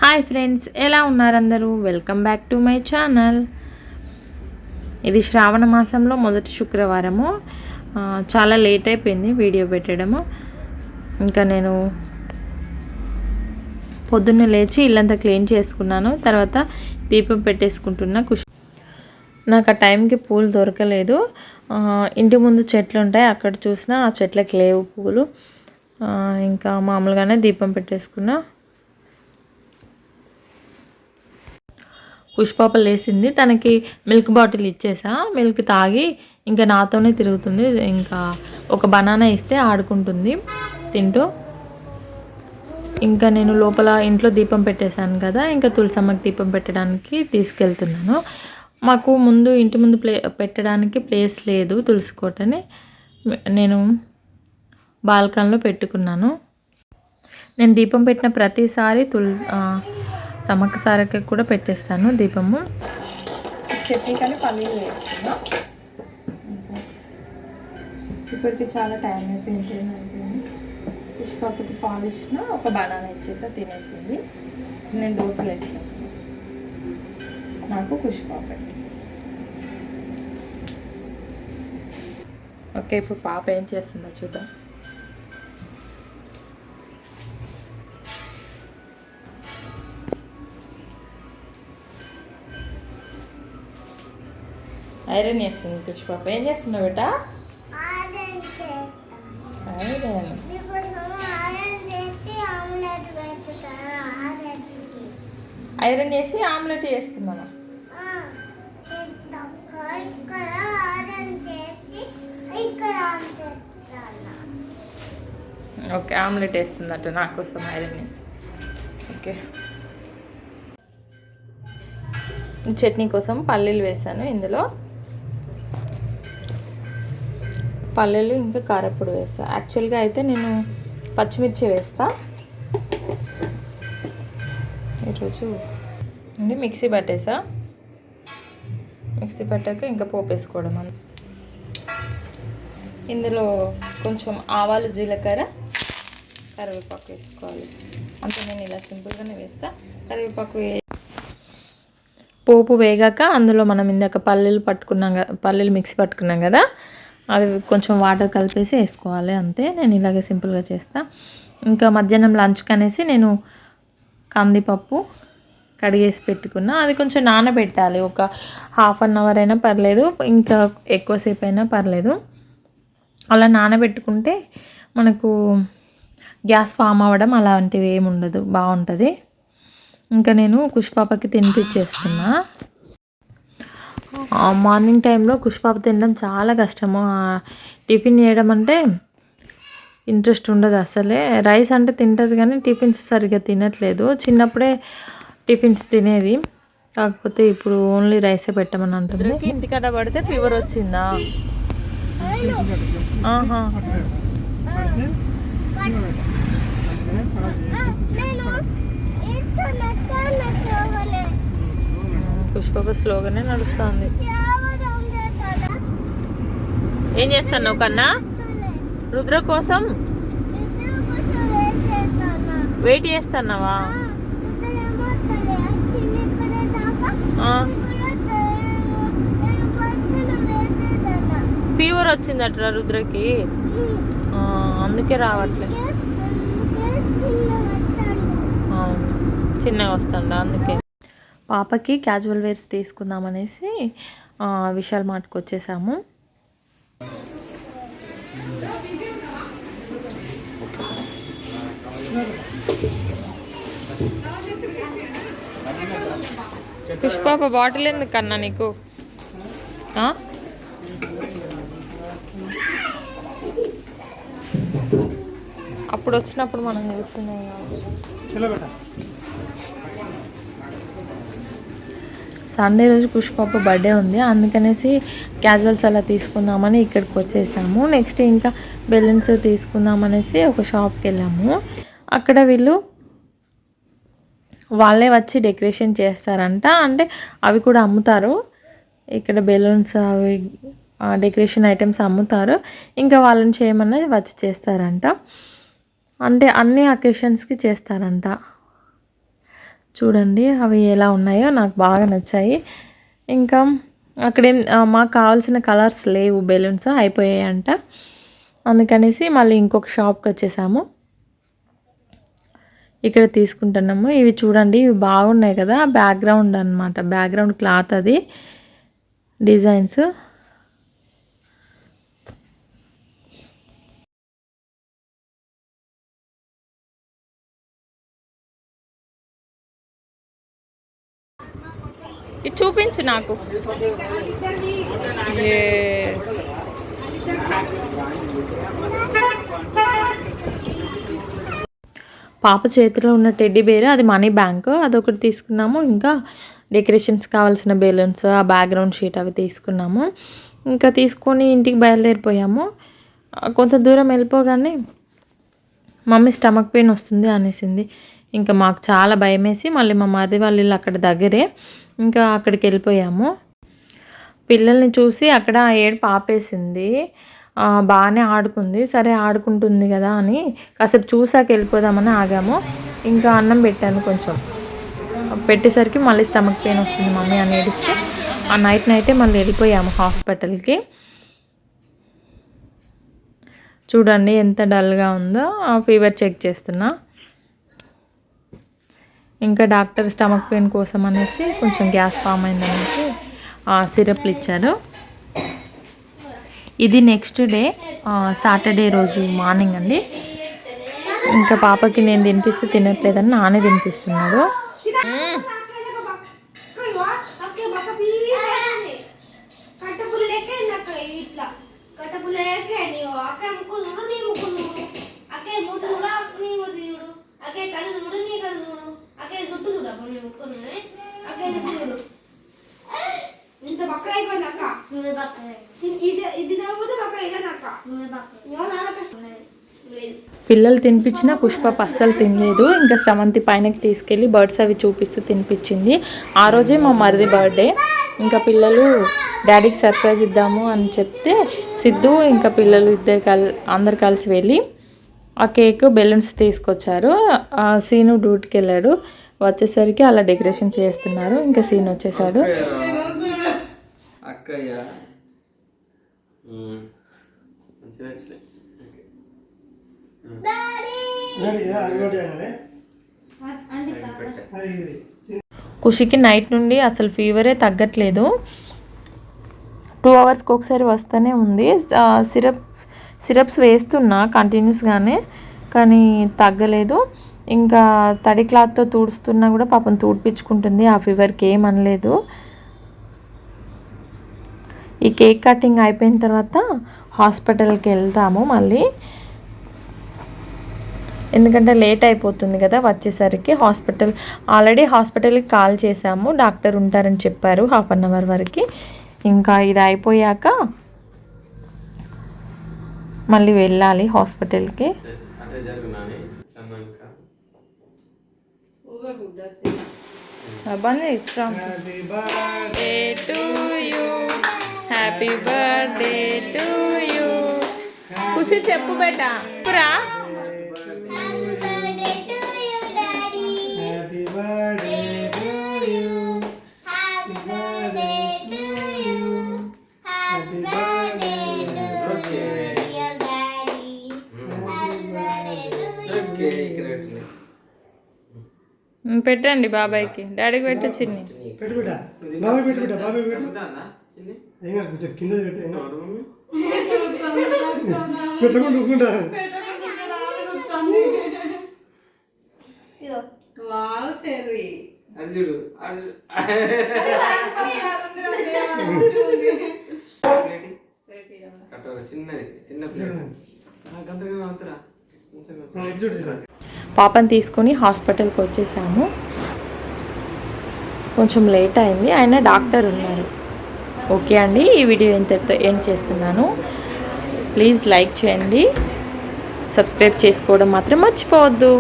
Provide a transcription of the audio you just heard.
Hi friends, ఎలా ఉన్నారు అందరూ? Welcome back to my channel. ఇది శ్రావణ మాసంలో మొదటి శుక్రవారము. చాలా లేట్ అయిపోయింది వీడియో పెట్టడము. ఇంకా నేను పొద్దున్నే లేచి ఇల్లంతా క్లీన్ చేసుకున్నాను. తర్వాత దీపం పెట్టేసుకుంటున్నా. నాకు ఆ టైంకి పూలు దొరకలేదు. ఇంటి ముందు చెట్లు ఉంటాయి, అక్కడ చూసినా ఆ చెట్లకి లేవు పూలు. ఇంకా మామూలుగానే దీపం పెట్టేసుకున్నా. పుష్పాప లేసింది, తనకి మిల్క్ బాటిల్ ఇచ్చేసా. మిల్క్ తాగి ఇంకా నాతోనే తిరుగుతుంది. ఇంకా ఒక బనానా ఇస్తే ఆడుకుంటుంది తింటూ. ఇంకా నేను లోపల ఇంట్లో దీపం పెట్టేశాను కదా, ఇంకా తులసమ్మకి దీపం పెట్టడానికి తీసుకెళ్తున్నాను. మాకు ముందు ఇంటి ముందు పెట్టడానికి ప్లేస్ లేదు. తులసి కోటని నేను బాల్కనీలో పెట్టుకున్నాను. నేను దీపం పెట్టిన ప్రతిసారి సమ్మక్క సారక్క కూడా పెట్టేస్తాను దీపము. చట్నీ కానీ పల్లీలు వేస్తున్నా. ఇప్పటికి చాలా టైం అయిపోయింది. పుష్పకి పాలు ఇచ్చిన, ఒక బనానా ఇచ్చేసా, తినేసింది. నేను దోశలు వేస్తాను. నాకు పుష్పాప. ఓకే, ఇప్పుడు పాప ఏం చేస్తుందో చూద్దాం. ఐరన్ చేస్తుంది పుష్పాప. ఏం చేస్తున్నావు బేటా? ఐరన్ చేసి ఆమ్లెట్ చేస్తున్నావా? ఓకే, ఆమ్లెట్ వేస్తుందట నా కోసం ఐరన్ చేసి. ఓకే, చట్నీ కోసం పల్లీలు వేసాను. ఇందులో పల్లీలు ఇంకా కారపొడి వేస్తా. యాక్చువల్గా అయితే నేను పచ్చిమిర్చి వేస్తా. ఈరోజు మిక్సీ పట్టేసా. మిక్సీ పట్టాక ఇంకా పోపు వేసుకోవడం. ఇందులో కొంచెం ఆవాలు, జీలకర్ర, కరివేపాకు వేసుకోవాలి. అంతే, నేను ఇలా సింపుల్గానే వేస్తా. కరివేపాకు పోపు వేగాక అందులో మనం ఇందాక పల్లీలు మిక్సీ పట్టుకున్నాం కదా, అవి కొంచెం వాటర్ కలిపేసి వేసుకోవాలి. అంతే, నేను ఇలాగే సింపుల్గా చేస్తా. ఇంకా మధ్యాహ్నం లంచ్కి అనేసి నేను కందిపప్పు కడిగేసి పెట్టుకున్నా. అది కొంచెం నానబెట్టాలి. ఒక ½ అయినా పర్లేదు, ఇంకా ఎక్కువసేపు అయినా పర్లేదు. అలా నానబెట్టుకుంటే మనకు గ్యాస్ ఫామ్ అవ్వడం అలాంటివి ఏమి ఉండదు, బాగుంటుంది. ఇంకా నేను పుష్పాపకి తినిపించేస్తున్నా. మార్నింగ్ టైంలో పుష్పాప తినడం చాలా కష్టము. టిఫిన్ చేయడం అంటే ఇంట్రెస్ట్ ఉండదు అసలే. రైస్ అంటే తింటుంది కానీ టిఫిన్స్ సరిగ్గా తినట్లేదు. చిన్నప్పుడే టిఫిన్స్ తినేది, కాకపోతే ఇప్పుడు ఓన్లీ రైసే పెట్టమని అంటుంది. ఇంటికాడ పడితే ఫీవర్ వచ్చిందా? పుష్ప స్లోగానే నడుస్తుంది. ఏం చేస్తున్నావు కన్నా? రుద్ర కోసం వెయిట్ చేస్తున్నావా? ఫీవర్ వచ్చిందట్రా రుద్రకి, అందుకే రావట్లేదు. అవును, చిన్నగా వస్తుండ. అందుకే పాపకి క్యాజువల్ వేర్స్ తీసుకుందామనేసి విశాల్ మార్ట్కి వచ్చేసాము. పుష్పాప బాటిల్ ఎందుకన్నా నీకు? అప్పుడు వచ్చినప్పుడు మనం చూస్తున్నాం కావచ్చు. సండే రోజు పుష్పాప బర్త్డే ఉంది, అందుకనేసి క్యాజువల్స్ అలా తీసుకుందామని ఇక్కడికి వచ్చేసాము. నెక్స్ట్ ఇంకా బెలూన్స్ తీసుకుందామనేసి ఒక షాప్కి వెళ్ళాము. అక్కడ వాళ్ళే వచ్చి డెకరేషన్ చేస్తారంట. అంటే అవి కూడా అమ్ముతారు ఇక్కడ. బెలూన్స్, అవి డెకరేషన్ ఐటమ్స్ అమ్ముతారు. ఇంకా వాళ్ళని చేయమన్నా వచ్చి చేస్తారంట. అంటే అన్ని అకేషన్స్కి చేస్తారంట. చూడండి అవి ఎలా ఉన్నాయో నాకు బాగా నచ్చాయి. ఇంకా అక్కడేం మాకు కావాల్సిన కలర్స్ లేవు, బెలూన్స్ అయిపోయాయంట. అందుకనేసి మళ్ళీ ఇంకొక షాప్కి వచ్చేసాము. ఇక్కడ తీసుకుంటున్నాము. ఇవి చూడండి, ఇవి బాగున్నాయి కదా, బ్యాక్గ్రౌండ్ అనమాట, బ్యాక్గ్రౌండ్ క్లాత్ అది డిజైన్స్. ఇది చూపించు నాకు. పాప చేతిలో ఉన్న టెడ్డీ బేర్ అది మనీ బ్యాంక్, అదొకటి తీసుకున్నాము. ఇంకా డెకరేషన్స్ కావాల్సిన బెలూన్స్, ఆ బ్యాక్గ్రౌండ్ షీట్ అవి తీసుకున్నాము. ఇంకా తీసుకొని ఇంటికి బయలుదేరిపోయాము. కొంత దూరం వెళ్ళిపోగానే మమ్మీ స్టమక్ పెయిన్ వస్తుంది అనేసింది. ఇంకా మాకు చాలా భయం వేసి మళ్ళీ మా మరిది వాళ్ళ ఇల్లు అక్కడ దగ్గరే, ఇంకా అక్కడికి వెళ్ళిపోయాము. పిల్లల్ని చూసి అక్కడ ఏడుపు ఆపేసింది. బాగానే ఆడుకుంది. సరే ఆడుకుంటుంది కదా అని కాసేపు చూసాక వెళ్ళిపోదామని ఆగాము. ఇంకా అన్నం పెట్టాను, కొంచెం పెట్టేసరికి మళ్ళీ స్టమక్ పెయిన్ వస్తుంది మమ్మీ అని ఏడిస్తే ఆ నైటే మళ్ళీ వెళ్ళిపోయాము హాస్పిటల్కి. చూడండి ఎంత డల్గా ఉందో, ఫీవర్ చెక్ చేస్తున్నా. ఇంకా డాక్టర్ స్టమక్ పెయిన్ కోసం అనేసి కొంచెం గ్యాస్ ఫామ్ అయిందనేసి సిరప్లు ఇచ్చారు. ఇది నెక్స్ట్ డే సాటర్డే రోజు మార్నింగ్ అండి. ఇంకా పాపకి నేను తినిపిస్తే తినట్లేదని నానే తినిపిస్తున్నాడు. పిల్లలు తినిపించినా పుష్ప అస్సలు తినలేదు. ఇంకా శ్రవంతి పైనకి తీసుకెళ్ళి బర్డ్స్ అవి చూపిస్తూ తినిపించింది. ఆ రోజే మా మరిది బర్త్డే. ఇంకా పిల్లలు డాడీకి సర్ప్రైజ్ ఇద్దాము అని చెప్తే సిద్ధు ఇంకా పిల్లలు అందరు కలిసి వెళ్ళి ఆ కేక్ బెలూన్స్ తీసుకొచ్చారు. సీను డ్యూటీకి వెళ్ళాడు, వచ్చేసరికి అలా డెకరేషన్ చేస్తున్నారు. ఇంకా సీను వచ్చేసాడు. ఖుషికి నైట్ నుండి అసలు ఫీవరే తగ్గట్లేదు. 2 అవర్స్కి ఒకసారి వస్తూనే ఉంది. సిరప్స్ వేస్తున్నా కంటిన్యూస్గానే, కానీ తగ్గలేదు. ఇంకా తడి క్లాత్తో తుడుస్తున్నా కూడా పాపం తుడిపించుకుంటుంది. ఆ ఫీవర్కి ఏమనలేదు. ఈ కేక్ కటింగ్ అయిపోయిన తర్వాత హాస్పిటల్కి వెళ్తాము మళ్ళీ, ఎందుకంటే లేట్ అయిపోతుంది కదా వచ్చేసరికి. ఆల్రెడీ హాస్పిటల్కి కాల్ చేసాము, డాక్టర్ ఉంటారని చెప్పారు 1/2 అవర్ వరకు. ఇంకా ఇది అయిపోయాక మళ్ళీ వెళ్ళాలి హాస్పిటల్కి. Happy birthday to you. Khushi చెప్పు బేటా, పురా. పెట్టండి బాబాయ్కి, డాడీకి పెట్టు. చిన్ని పాపని తీసుకొని హాస్పిటల్కి వచ్చేసాము. కొంచెం లేట్ అయింది, అయినా డాక్టర్ ఉన్నారు. ఓకే అండి, ఈ వీడియో ఇంతటితో ఎండ్ చేస్తున్నాను. ప్లీజ్ లైక్ చేయండి, సబ్స్క్రైబ్ చేసుకోవడం మాత్రం మర్చిపోవద్దు.